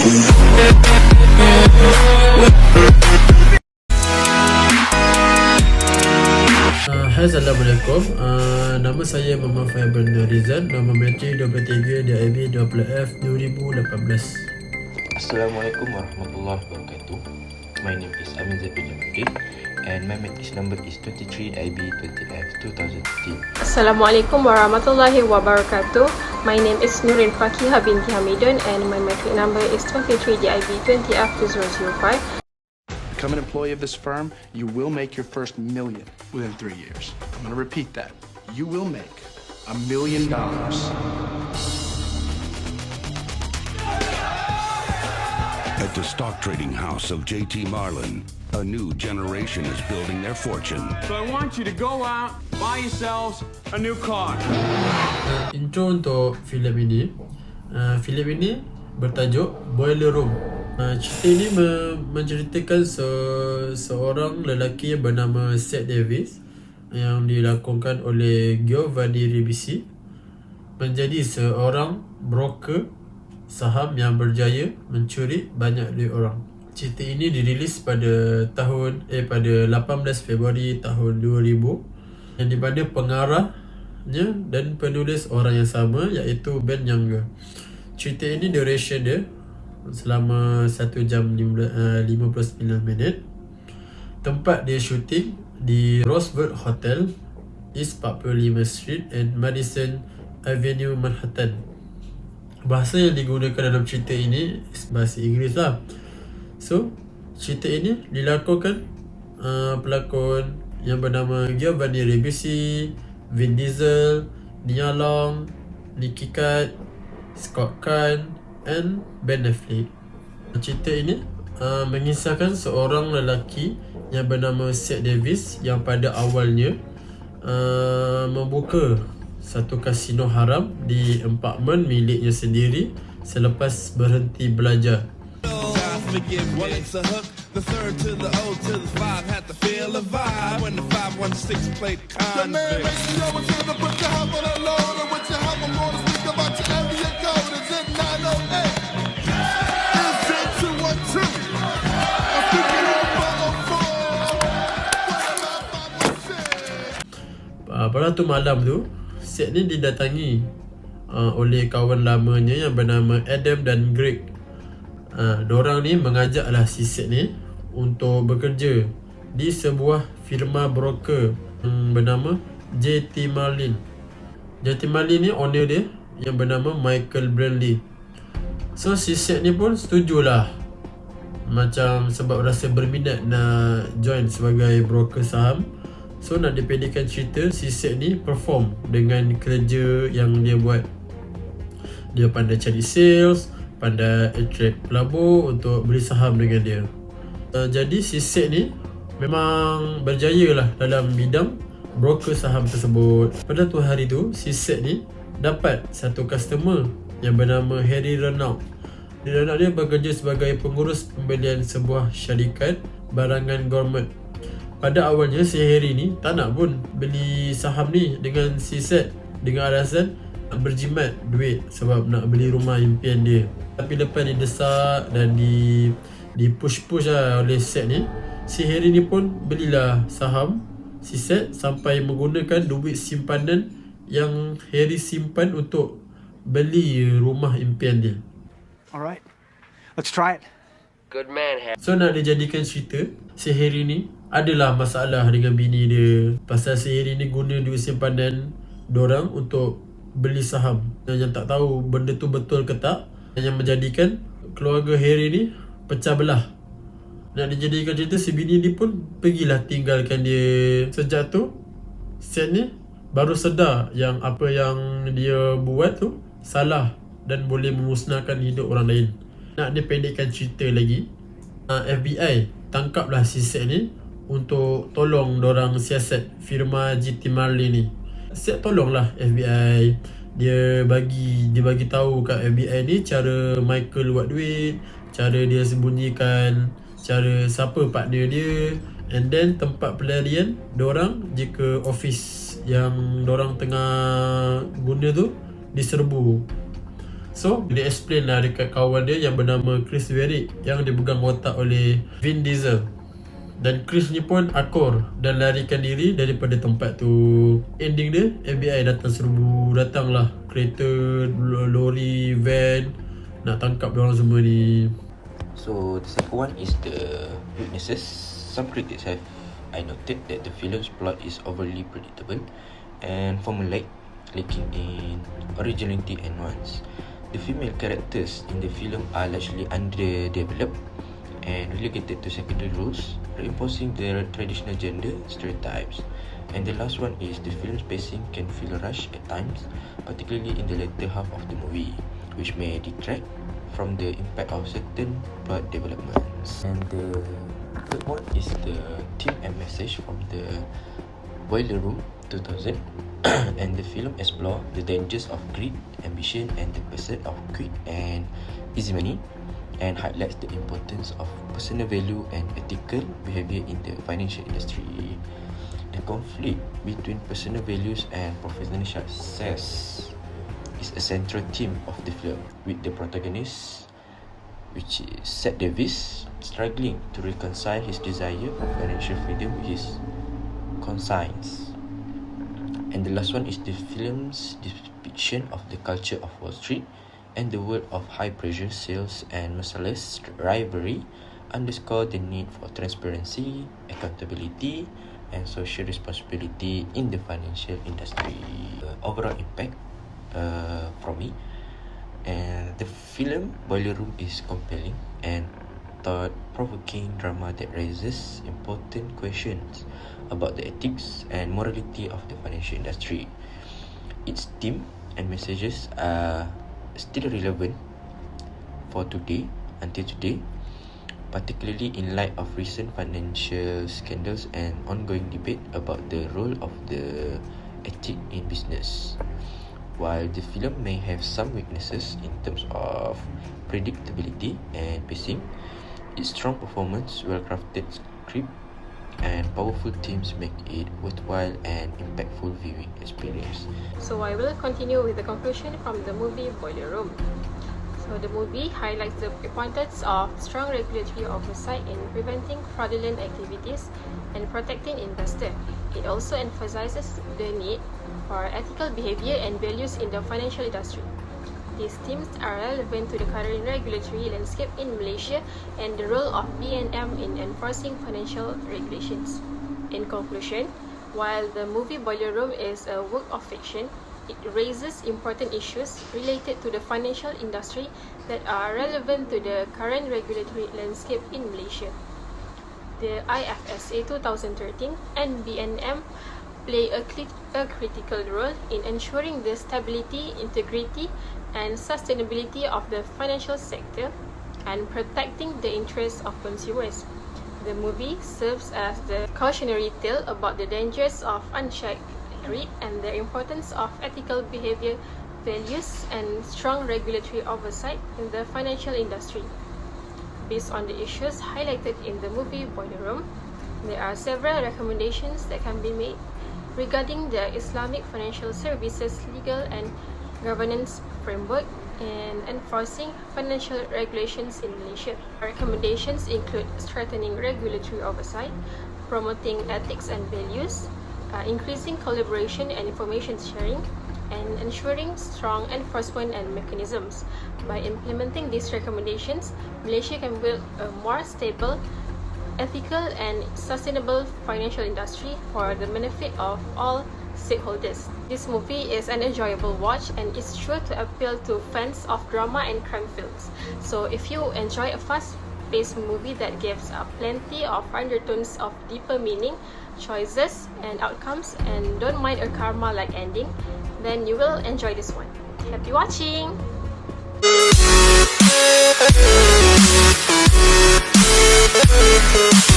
Hai, Assalamualaikum. Nama saya Muhammad Faibal Rizal. Nama matrik 23 DIB 20F 2018. Assalamualaikum warahmatullahi wabarakatuh. My name is Amin Zaid and my matrix number is 23 IB 20F 2015. Assalamualaikum warahmatullahi wabarakatuh. My name is Nurin Fakihah binti Hamidun and my matric number is 23 DIB 20F 2005. Become an employee of this firm, you will make your first million within 3 years. I'm going to repeat that. You will make $1 million. At the stock trading house of JT Marlin, a new generation is building their fortune. So I want you to go out, buy yourselves a new car. Intro untuk filem ini. Filem ini bertajuk BOILER Room. Cerita ini menceritakan seorang lelaki yang bernama Seth Davis yang dilakonkan oleh Giovanni Ribisi menjadi seorang broker saham yang berjaya mencuri banyak duit orang. Cerita ini dirilis pada 18 Februari tahun 2000 yang di mana pengarahnya dan penulis orang yang sama iaitu Ben Younger. Cerita ini duration dia selama 1 jam 59 minit. Tempat dia syuting di Roosevelt Hotel, East 45 Street and Madison Avenue, Manhattan. Bahasa yang digunakan dalam cerita ini bahasa Inggeris lah. So, cerita ini dilakonkan pelakon yang bernama Giovanni Ribisi, Vin Diesel, Nia Long, Nicky Cat, Scott Caan and Ben Affleck. Cerita ini mengisahkan seorang lelaki yang bernama Seth Davis yang pada awalnya membuka satu kasino haram di apartmen miliknya sendiri selepas berhenti belajar. Well, it's a hook. The third to the O to the 5 had to feel a vibe when the 516 played convict. The man makes you know it's gonna put your help on a load, and with your help I'm gonna speak about your area code. Is it 908? Is it 212? I'm speaking on 504. Pada tu malam tu, Seth ni didatangi oleh kawan lamanya yang bernama Adam dan Greg. Diorang ni mengajaklah si Seth ni untuk bekerja di sebuah firma broker yang bernama JT Marlin. JT Marlin ni owner dia yang bernama Michael Brantley. So si Seth ni pun setujulah, macam sebab rasa berminat nak join sebagai broker saham. So nak dipendekkan cerita, si Seth ni perform dengan kerja yang dia buat. Dia pandai cari sales, pandai attract pelabur untuk beli saham dengan dia. Jadi si Seth ni memang berjaya lah dalam bidang broker saham tersebut. Pada tu hari tu, si Seth ni dapat satu customer yang bernama Harry Renault. Renault dia bekerja sebagai pengurus pembelian sebuah syarikat barangan government. Pada awalnya si Harry ni tak nak pun beli saham ni dengan si Seth dengan alasan nak berjimat duit sebab nak beli rumah impian dia. Tapi lepas didesak dan di push lah oleh Seth ni, si Harry ni pun belilah saham si Seth sampai menggunakan duit simpanan yang Harry simpan untuk beli rumah impian dia. Alright, let's try it. Good man. So nak dijadikan cerita, si Harry ni adalah masalah dengan bini dia pasal si Harry ni guna duit simpanan dorang untuk beli saham. Yang tak tahu benda tu betul ke tak, yang menjadikan keluarga Harry ni pecah belah. Nak dijadikan cerita, si bini ni pun pergilah tinggalkan dia. Sejak tu Seth ni baru sedar yang apa yang dia buat tu salah dan boleh memusnahkan hidup orang lain. Nak dipendekkan cerita lagi, FBI tangkaplah si Seth ni untuk tolong dorang siasat firma JT Marlin ni. Seth tolonglah FBI. Dia bagi tahu kat FBI ni cara Michael buat duit, cara dia sembunyikan, cara siapa partner dia, and then tempat pelarian dorang jika office yang dorang tengah guna tu diserbu. So dia explain lah dekat kawan dia yang bernama Chris Verrick yang dipegang watak oleh Vin Diesel. Dan Chris ni pun akur dan larikan diri daripada tempat tu. Ending dia, FBI datang serbu, datang lah kereta, lori, van nak tangkap diorang semua ni. So the second one is the weaknesses. Some critics have noted that the film's plot is overly predictable and formulaic, lacking in originality and nuance. The female characters in the film are largely underdeveloped and relegated to secondary roles, reinforcing their traditional gender stereotypes. And the last one is the film's pacing can feel rushed at times, particularly in the latter half of the movie, which may detract from the impact of certain plot developments. And the third one is the theme and message from the Boiler Room 2000. And the film explores the dangers of greed, ambition, and the pursuit of quick and easy money, and highlights the importance of personal value and ethical behavior in the financial industry. The conflict between personal values and professional success is a central theme of the film, with the protagonist, which is Seth Davis, struggling to reconcile his desire for financial freedom with his conscience. And the last one is the film's depiction of the culture of Wall Street and the world of high-pressure sales and merciless rivalry underscore the need for transparency, accountability, and social responsibility in the financial industry. Overall impact from me, and the film Boiler Room is compelling and thought-provoking drama that raises important questions about the ethics and morality of the financial industry. Its theme and messages are still relevant for today, particularly in light of recent financial scandals and ongoing debate about the role of the ethic in business. While the film may have some weaknesses in terms of predictability and pacing, its strong performance, well-crafted script, and powerful themes make it worthwhile and impactful viewing experience. So I will continue with the conclusion from the movie Boiler Room. So the movie highlights the importance of strong regulatory oversight in preventing fraudulent activities and protecting investors. It also emphasizes the need for ethical behavior and values in the financial industry. These themes are relevant to the current regulatory landscape in Malaysia and the role of B&M in enforcing financial regulations. In conclusion, while the movie Boiler Room is a work of fiction, it raises important issues related to the financial industry that are relevant to the current regulatory landscape in Malaysia. The IFSA 2013 and B&M play a critical role in ensuring the stability, integrity, and sustainability of the financial sector and protecting the interests of consumers. The movie serves as the cautionary tale about the dangers of unchecked greed and the importance of ethical behavior, values, and strong regulatory oversight in the financial industry. Based on the issues highlighted in the movie Boiler Room, there are several recommendations that can be made regarding the Islamic financial services legal and governance framework and enforcing financial regulations in Malaysia. Recommendations include strengthening regulatory oversight, promoting ethics and values, increasing collaboration and information sharing, and ensuring strong enforcement and mechanisms. By implementing these recommendations, Malaysia can build a more stable, ethical, and sustainable financial industry for the benefit of all stakeholders. This movie is an enjoyable watch and is sure to appeal to fans of drama and crime films. So if you enjoy a fast-paced movie that gives plenty of undertones of deeper meaning, choices, and outcomes, and don't mind a karma-like ending, then you will enjoy this one. Happy watching! We'll be right back.